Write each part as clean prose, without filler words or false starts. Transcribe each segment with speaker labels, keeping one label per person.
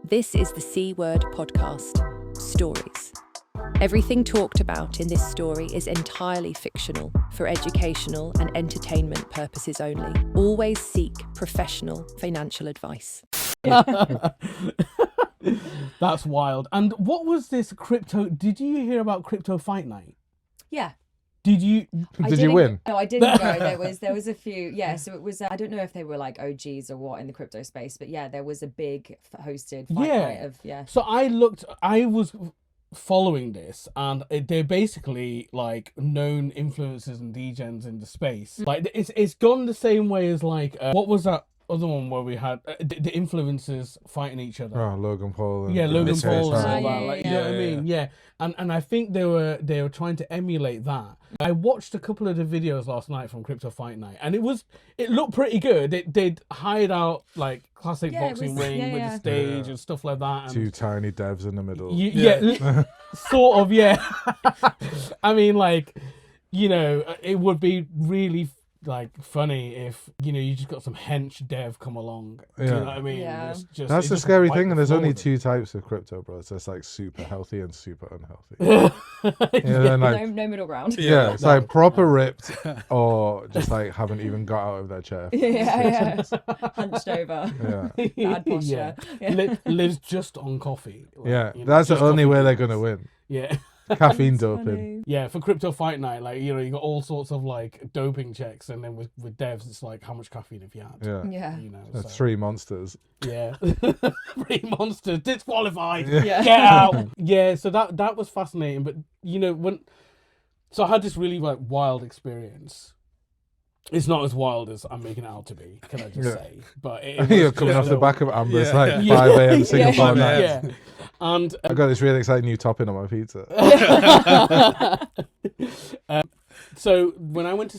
Speaker 1: This is the C Word podcast, Stories. Everything talked about in this story is entirely fictional for educational and entertainment purposes only. Always seek professional financial advice.
Speaker 2: That's wild. And what was this crypto? Did you hear about Crypto Fight Night?
Speaker 3: Yeah.
Speaker 2: Did you?
Speaker 4: Did you win?
Speaker 3: No, I didn't go. There was a few. Yeah, so it was. I don't know if they were like OGs or what in the crypto space, but yeah, there was a big hosted fight night of
Speaker 2: So I was following this, and they're basically like known influencers and degens in the space. Like it's gone the same way as like what was that other one where we had the influencers fighting each other?
Speaker 4: Oh, Logan Paul. And
Speaker 2: Logan Paul and all that.
Speaker 3: Yeah,
Speaker 2: Like, you know what I mean? Yeah. And I think they were trying to emulate that. I watched a couple of the videos last night from Crypto Fight Night, and it looked pretty good. They'd hired out like classic boxing ring with the stage and stuff like that. And
Speaker 4: two tiny devs in the middle.
Speaker 2: Sort of, yeah. I mean, like, you know, it would be really like funny if, you know, you just got some hench dev come along. Do you know what I mean?
Speaker 3: Yeah.
Speaker 4: That's the scary thing, and there's only two types of crypto, bro. So it's like super healthy and super unhealthy. Then, like,
Speaker 3: no middle ground.
Speaker 4: Yeah, it's like proper ripped, or just like haven't even got out of their chair.
Speaker 3: Yeah. Hunched over.
Speaker 4: Yeah.
Speaker 3: Bad posture.
Speaker 2: Lives just on coffee. Like,
Speaker 4: Yeah,
Speaker 2: you know,
Speaker 4: that's the
Speaker 2: just
Speaker 4: only
Speaker 2: coffee
Speaker 4: way they're
Speaker 2: beans.
Speaker 4: gonna win.
Speaker 2: Yeah.
Speaker 4: Caffeine doping.
Speaker 2: Yeah, for Crypto Fight Night, like, you know, you got all sorts of like doping checks, and then with devs, it's like, how much caffeine have you had?
Speaker 3: Yeah.
Speaker 2: You know,
Speaker 4: There's three monsters.
Speaker 2: Yeah. 3 monsters disqualified.
Speaker 3: Yeah.
Speaker 2: Get out. Yeah, so that was fascinating. But you know, so I had this really like wild experience. It's not as wild as I'm making it out to be, can I just say? But
Speaker 4: You're coming off the back of Amber's like 5 a.m. Singapore night.
Speaker 2: Yeah. And
Speaker 4: I got this really exciting new topping on my pizza.
Speaker 2: So when I went to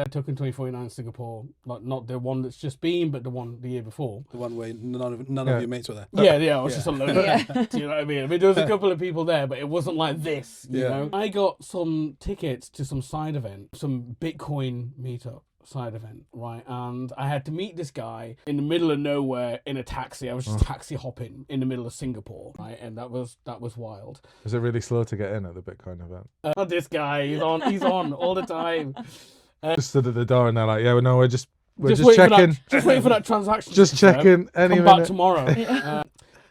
Speaker 2: Token 2049 in Singapore, like not the one that's just been, but the one the year before.
Speaker 5: The one where none of your mates were there.
Speaker 2: Yeah, I was just alone. Do you know what I mean? I mean, there was a couple of people there, but it wasn't like this, you know? I got some tickets to some side event, some Bitcoin meetup side event, right? And I had to meet this guy in the middle of nowhere in a taxi. I was just taxi hopping in the middle of Singapore, right? And that was wild.
Speaker 4: Was it really slow to get in at the Bitcoin event?
Speaker 2: This guy, he's on all the time.
Speaker 4: Just stood at the door and they're like, yeah, we're just
Speaker 2: waiting
Speaker 4: checking.
Speaker 2: Just waiting for that transaction.
Speaker 4: Just checking. Any
Speaker 2: Come
Speaker 4: minute.
Speaker 2: back tomorrow.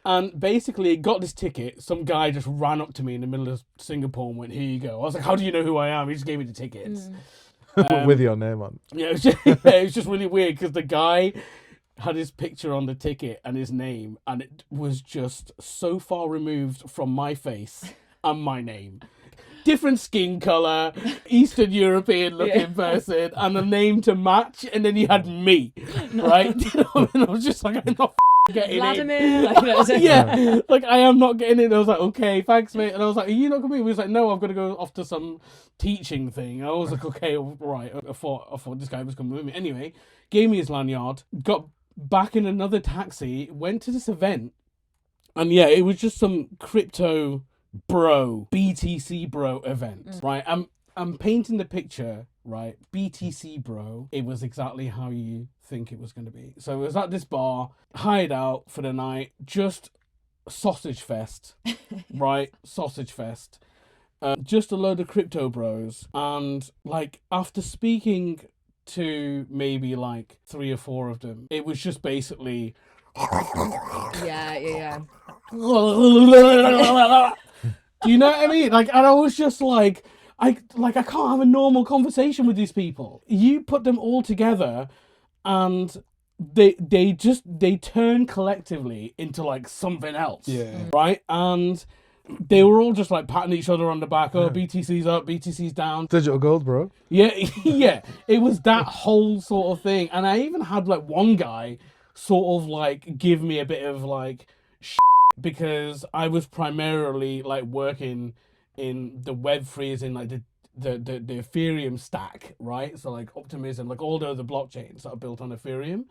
Speaker 2: And basically got this ticket. Some guy just ran up to me in the middle of Singapore and went, "Here you go." I was like, "How do you know who I am?" He just gave me the tickets.
Speaker 4: With your name on.
Speaker 2: Yeah, it was just really weird because the guy had his picture on the ticket and his name, and it was just so far removed from my face and my name. Different skin color, Eastern European looking person, and a name to match, and then he had me, right? You know what I mean? I was just like, I'm not getting
Speaker 3: Vladimir,
Speaker 2: in. Like I am not getting in. I was like, okay, thanks, mate. And I was like, are you not coming? He was like, no, I've got to go off to some teaching thing. I was like, okay, right. I thought this guy was coming with me. Anyway, gave me his lanyard, got back in another taxi, went to this event, and yeah, it was just some crypto bro, BTC bro event, right? I'm painting the picture, right? BTC bro, it was exactly how you think it was going to be. So it was at this bar, hired out for the night, just sausage fest, right? Sausage fest. Just a load of crypto bros. And like after speaking to maybe like 3 or 4 of them, it was just basically
Speaker 3: Yeah.
Speaker 2: Do you know what I mean? Like, and I was just like, I can't have a normal conversation with these people. You put them all together, and they turn collectively into like something else. Yeah. Right? And they were all just like patting each other on the back. Oh, BTC's up, BTC's down.
Speaker 4: Digital gold, bro.
Speaker 2: Yeah, yeah. It was that whole sort of thing. And I even had like one guy sort of like give me a bit of like because I was primarily like working in the Web3 as in like the Ethereum stack, right? So like Optimism, like all the other blockchains that are built on Ethereum.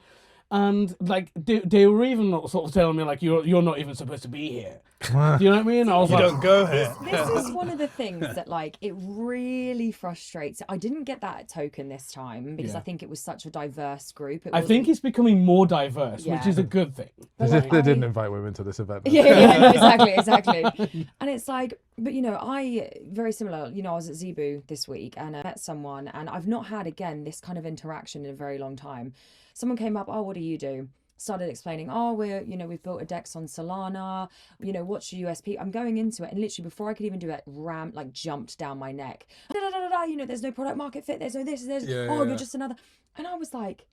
Speaker 2: And like they were even sort of telling me like you're not even supposed to be here. Do you know what I mean? I was
Speaker 5: You
Speaker 2: like,
Speaker 5: don't go here.
Speaker 3: This is one of the things that like it really frustrates. I didn't get that token this time because I think it was such a diverse group.
Speaker 2: I think it's becoming more diverse, which
Speaker 3: Yeah.
Speaker 2: is a good thing.
Speaker 4: As
Speaker 3: But,
Speaker 4: if
Speaker 3: like,
Speaker 4: they didn't invite women to this event.
Speaker 3: no, exactly. And it's like, but you know, I very similar. You know, I was at Zebu this week and I met someone, and I've not had again this kind of interaction in a very long time. Someone came up, oh, what do you do? Started explaining, oh, we've built a Dex on Solana. You know, what's your USP? I'm going into it, and literally before I could even do it, jumped down my neck. You know, there's no product market fit. There's no this. You're just another. And I was like,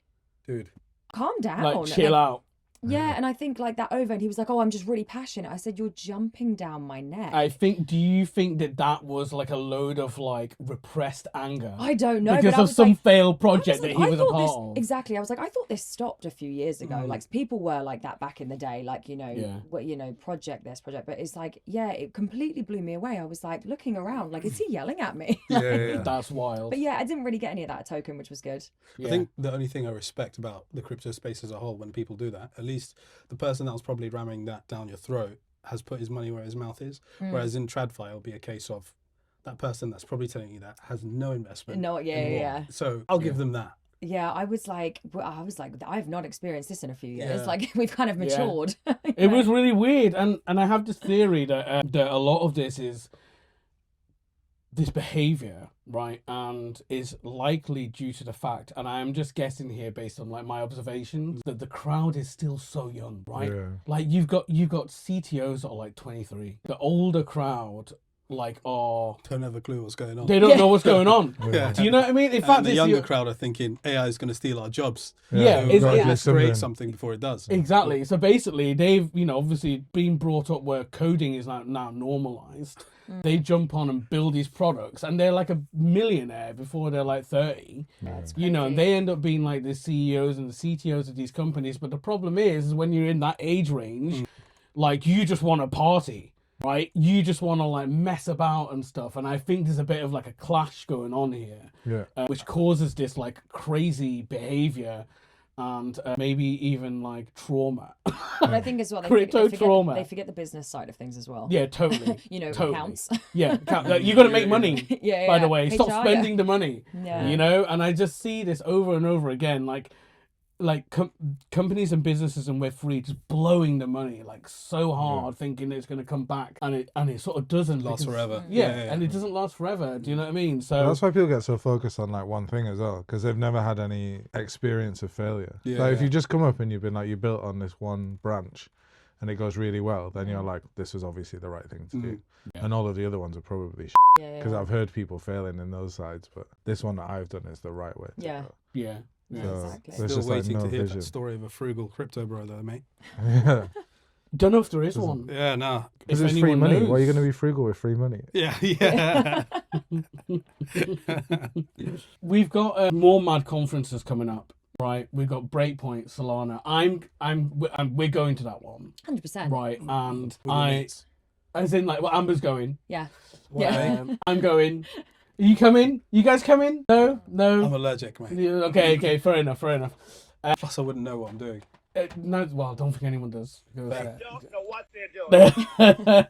Speaker 5: Dude,
Speaker 3: calm down.
Speaker 2: Like chill out.
Speaker 3: Yeah, and I think like that over, and he was like, "Oh, I'm just really passionate." I said, "You're jumping down my neck."
Speaker 2: Do you think that was like a load of like repressed anger?
Speaker 3: I don't know,
Speaker 2: because
Speaker 3: but I
Speaker 2: of
Speaker 3: was
Speaker 2: some
Speaker 3: like-
Speaker 2: failed
Speaker 3: I
Speaker 2: project
Speaker 3: was
Speaker 2: that
Speaker 3: like,
Speaker 2: he was a
Speaker 3: thought
Speaker 2: part
Speaker 3: this,
Speaker 2: of.
Speaker 3: Exactly. I was like, I thought this stopped a few years ago. Like people were like that back in the day, like project this, project. But it's like, yeah, it completely blew me away. I was like looking around, like, is he yelling at me?
Speaker 5: yeah.
Speaker 2: That's wild.
Speaker 3: But yeah, I didn't really get any of that token, which was good.
Speaker 2: Yeah.
Speaker 5: I think the only thing I respect about the crypto space as a whole, when people do that, at least the person that was probably ramming that down your throat has put his money where his mouth is. Whereas in TradFi, it'll be a case of that person that's probably telling you that has no investment.
Speaker 3: Yeah.
Speaker 5: So I'll give them that.
Speaker 3: Yeah, I was like, I have not experienced this in a few years. Like we've kind of matured.
Speaker 2: It was really weird, and I have this theory that a lot of this is this behavior, right, and is likely due to the fact, and I am just guessing here based on like my observations, that the crowd is still so young, right?
Speaker 4: Yeah.
Speaker 2: Like you've got CTOs that are like 23. The older crowd like
Speaker 5: don't have a clue what's going on.
Speaker 2: they don't know what's going on.
Speaker 5: Yeah.
Speaker 2: Do you know what I mean? In fact,
Speaker 5: And the younger crowd are thinking AI is going to steal our jobs.
Speaker 2: Yeah,
Speaker 5: so
Speaker 2: it's-
Speaker 5: let's
Speaker 2: yeah.
Speaker 4: something.
Speaker 5: create something before it does.
Speaker 2: Exactly. So basically, they've obviously been brought up where coding is now normalized. They jump on and build these products, and they're like a millionaire before they're like 30. And they end up being like the CEOs and the CTOs of these companies. But the problem is when you're in that age range, like you just want to party, right? You just want to like mess about and stuff. And I think there's a bit of like a clash going on here, which causes this like crazy behavior. And maybe even like trauma.
Speaker 3: But I think as well,
Speaker 2: Crypto trauma.
Speaker 3: They forget the business side of things as well.
Speaker 2: Yeah, totally.
Speaker 3: Totally. Accounts.
Speaker 2: Yeah, you got to make money. By the way, stop
Speaker 3: HR,
Speaker 2: spending the money.
Speaker 3: Yeah.
Speaker 2: And I just see this over and over again, like companies and businesses and Web3 just blowing the money like so hard, thinking it's going to come back, and it sort of doesn't
Speaker 5: Last forever.
Speaker 2: Yeah, and it doesn't last forever. Do you know what I mean? So
Speaker 4: That's why people get so focused on like one thing as well, because they've never had any experience of failure. If you just come up and you've been like, you built on this one branch and it goes really well, then you're like, this was obviously the right thing to do. And all of the other ones are probably because I've heard people failing in those sides, but this one that I've done is the right way to go.
Speaker 2: Yeah.
Speaker 4: So
Speaker 3: Exactly.
Speaker 4: there's
Speaker 5: Still
Speaker 4: just like
Speaker 5: waiting
Speaker 4: no
Speaker 5: to hear
Speaker 4: vision.
Speaker 5: that story of a frugal crypto bro though, mate.
Speaker 2: Don't know if there is one.
Speaker 5: Yeah, nah.
Speaker 4: Because
Speaker 2: If
Speaker 4: it's free
Speaker 2: anyone
Speaker 4: money.
Speaker 2: knows.
Speaker 4: Why are you going to be frugal with free money?
Speaker 5: Yeah.
Speaker 2: We've got more mad conferences coming up, right? We've got Breakpoint, Solana. We're going to that one,
Speaker 3: 100%.
Speaker 2: right? And
Speaker 5: With your mates.
Speaker 2: as in like, well, Amber's going.
Speaker 3: Yeah.
Speaker 2: I'm going. Are you coming? You guys coming? No.
Speaker 5: I'm allergic, mate.
Speaker 2: Yeah, okay, fair enough.
Speaker 5: Plus, I wouldn't know what I'm doing.
Speaker 2: No, well, I don't think anyone does.
Speaker 6: Don't know what they're doing.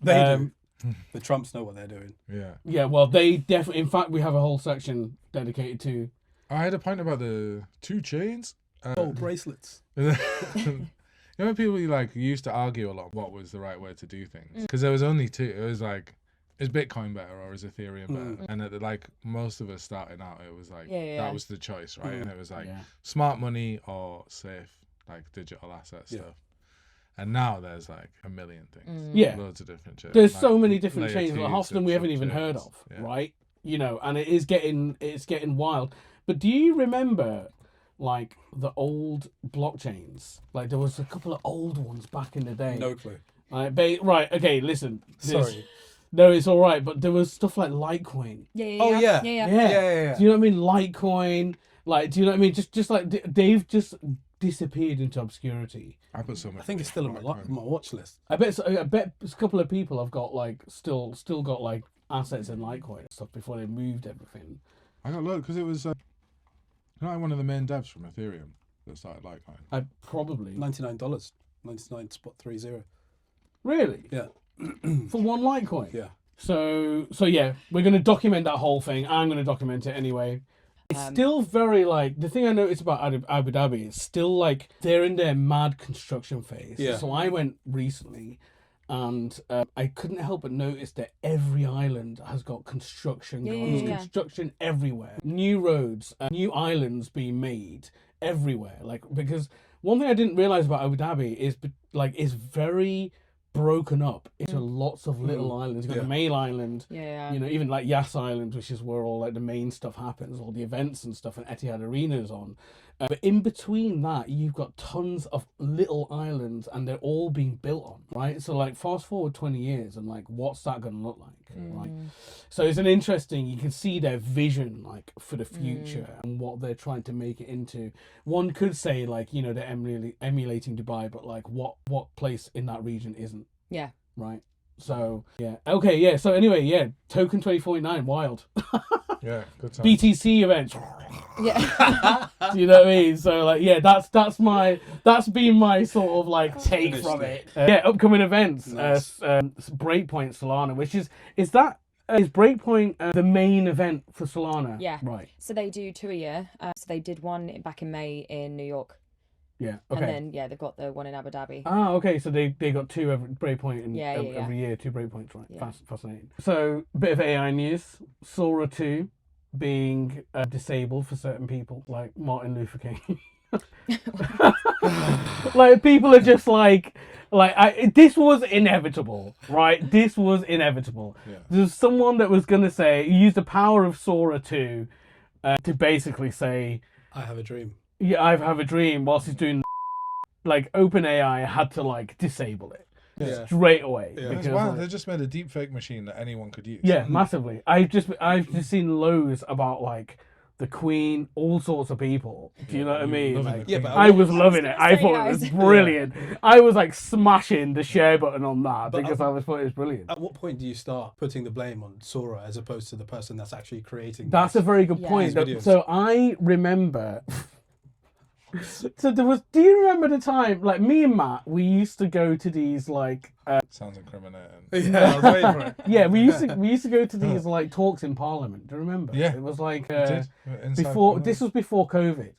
Speaker 5: They do. The Trumps know what they're doing.
Speaker 4: Yeah.
Speaker 2: Yeah, well, they definitely. In fact, we have a whole section dedicated to.
Speaker 4: I had a point about the 2 chains.
Speaker 5: Bracelets.
Speaker 4: You know when people like used to argue a lot what was the right way to do things? Because there was only 2. It was like, is Bitcoin better or is Ethereum better? And like most of us starting out, it was like that was the choice, right? And it was like smart money or safe, like digital asset stuff. And now there's like a million things.
Speaker 2: Yeah.
Speaker 4: Loads of different chains.
Speaker 2: There's
Speaker 4: like
Speaker 2: so many different
Speaker 4: layer
Speaker 2: chains,
Speaker 4: twos,
Speaker 2: like half of them we haven't even heard of,
Speaker 4: sub-chains.
Speaker 2: right? And it's getting wild. But do you remember like the old blockchains? Like there was a couple of old ones back in the day.
Speaker 5: No clue.
Speaker 2: Right, okay, listen.
Speaker 5: Sorry.
Speaker 2: No, it's all right, but there was stuff like Litecoin.
Speaker 3: Yeah.
Speaker 2: Do you know what I mean? Litecoin. Like, do you know what I mean? Just like they've just disappeared into obscurity.
Speaker 4: I put so much.
Speaker 5: I think it's still on my watch list.
Speaker 2: I bet a couple of people have got like still got like assets in Litecoin and stuff before they moved everything.
Speaker 4: I got loads because it was like one of the main devs from Ethereum that started Litecoin?
Speaker 2: I probably.
Speaker 5: $99, 99.30.
Speaker 2: Really?
Speaker 5: Yeah,
Speaker 2: For one Litecoin?
Speaker 5: yeah.
Speaker 2: So yeah, we're going to document that whole thing. I'm going to document it anyway. It's still very like, the thing I noticed about Abu Dhabi is still like they're in their mad construction phase.
Speaker 5: Yeah.
Speaker 2: So I went recently and I couldn't help but notice that every island has got construction going on. There's construction everywhere. New roads, new islands being made everywhere. Like, because one thing I didn't realize about Abu Dhabi is like it's very broken up into lots of little islands. You've got the main island, you know, even like Yas Island, which is where all like the main stuff happens, all the events and stuff, and Etihad Arena is on. But in between that, you've got tons of little islands, and they're all being built on, right? So like fast forward 20 years, and like what's that going to look like, right? So it's an interesting. You can see their vision like for the future and what they're trying to make it into. One could say like, you know, they're emulating Dubai, but like what place in that region isn't?
Speaker 3: Yeah.
Speaker 2: Right. So yeah. Okay. Yeah. So anyway, yeah. Token 2049, wild.
Speaker 4: Yeah, good time.
Speaker 2: BTC event.
Speaker 3: Yeah.
Speaker 2: Do you know what I mean? So like, yeah, that's been my sort of like take from it. Yeah, upcoming events.
Speaker 5: Nice.
Speaker 2: Breakpoint Solana, which is Breakpoint the main event for Solana?
Speaker 3: Yeah.
Speaker 2: Right.
Speaker 3: So they do 2 a year. So they did one back in May in New York.
Speaker 2: Yeah. Okay.
Speaker 3: And then they've got the one in Abu Dhabi.
Speaker 2: Ah, okay. So they got two every Breakpoint every year, 2 Breakpoints, right?
Speaker 3: Yeah.
Speaker 2: Fascinating. So bit of AI news. Sora 2 being disabled for certain people, like Martin Luther King. Like people are just like this was inevitable, right? This was inevitable.
Speaker 4: Yeah.
Speaker 2: There's someone that was gonna use the power of Sora 2 to basically say,
Speaker 5: I have a dream.
Speaker 2: yeah, I have a dream, whilst he's doing like OpenAI had to like disable it straight away.
Speaker 5: Yeah.
Speaker 2: Because,
Speaker 4: Wow,
Speaker 2: like,
Speaker 4: they just made a deepfake machine that anyone could use.
Speaker 2: yeah, massively. I've just seen loads about like the Queen, all sorts of people. Do you know what I mean?
Speaker 4: loving
Speaker 2: Like,
Speaker 4: the
Speaker 5: Yeah,
Speaker 4: Queen.
Speaker 5: but
Speaker 2: I was loving it. I
Speaker 3: say,
Speaker 2: thought it was
Speaker 3: guys.
Speaker 2: brilliant. I was like smashing the share button on that
Speaker 5: But,
Speaker 2: because I was thought it was brilliant.
Speaker 5: At what point do you start putting the blame on Sora as opposed to the person that's actually creating
Speaker 2: That's a
Speaker 5: this?
Speaker 2: very good
Speaker 3: Yeah.
Speaker 2: point.
Speaker 5: These videos.
Speaker 2: So I remember. So there was. Do you remember the time? Like me and Matt, we used to go to these like.
Speaker 4: Sounds incriminating.
Speaker 5: Yeah, I was waiting for it.
Speaker 2: Yeah, we used to go to these like talks in Parliament. Do you remember?
Speaker 4: Yeah.
Speaker 2: It was like
Speaker 4: Inside
Speaker 2: before.
Speaker 4: Parliament.
Speaker 2: This was before COVID,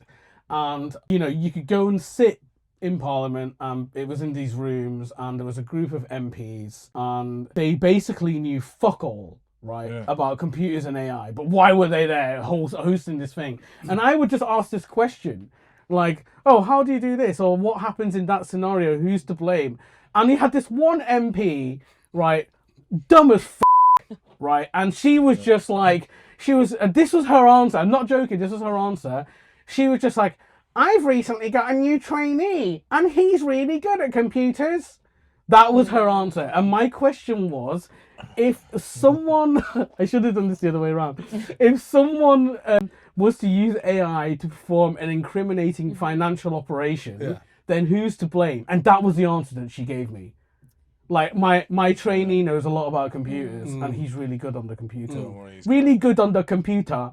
Speaker 2: and you know you could go and sit in Parliament, and it was in these rooms, and there was a group of MPs, and they basically knew fuck all. Right,
Speaker 4: Yeah.
Speaker 2: about computers and AI, but why were they there hosting this thing? And I would just ask this question, like, oh, how do you do this? Or what happens in that scenario? Who's to blame? And he had this one MP, right, dumb as right? And she was just like, this was her answer. I'm not joking, this was her answer. She was just like, I've recently got a new trainee and he's really good at computers. That was her answer. And my question was, if someone, I should have done this the other way around. If someone was to use AI to perform an incriminating financial operation, then who's to blame? And that was the answer that she gave me. Like my trainee knows a lot about computers and he's really good on the computer.
Speaker 4: Don't worry, he's
Speaker 2: Really good on the computer.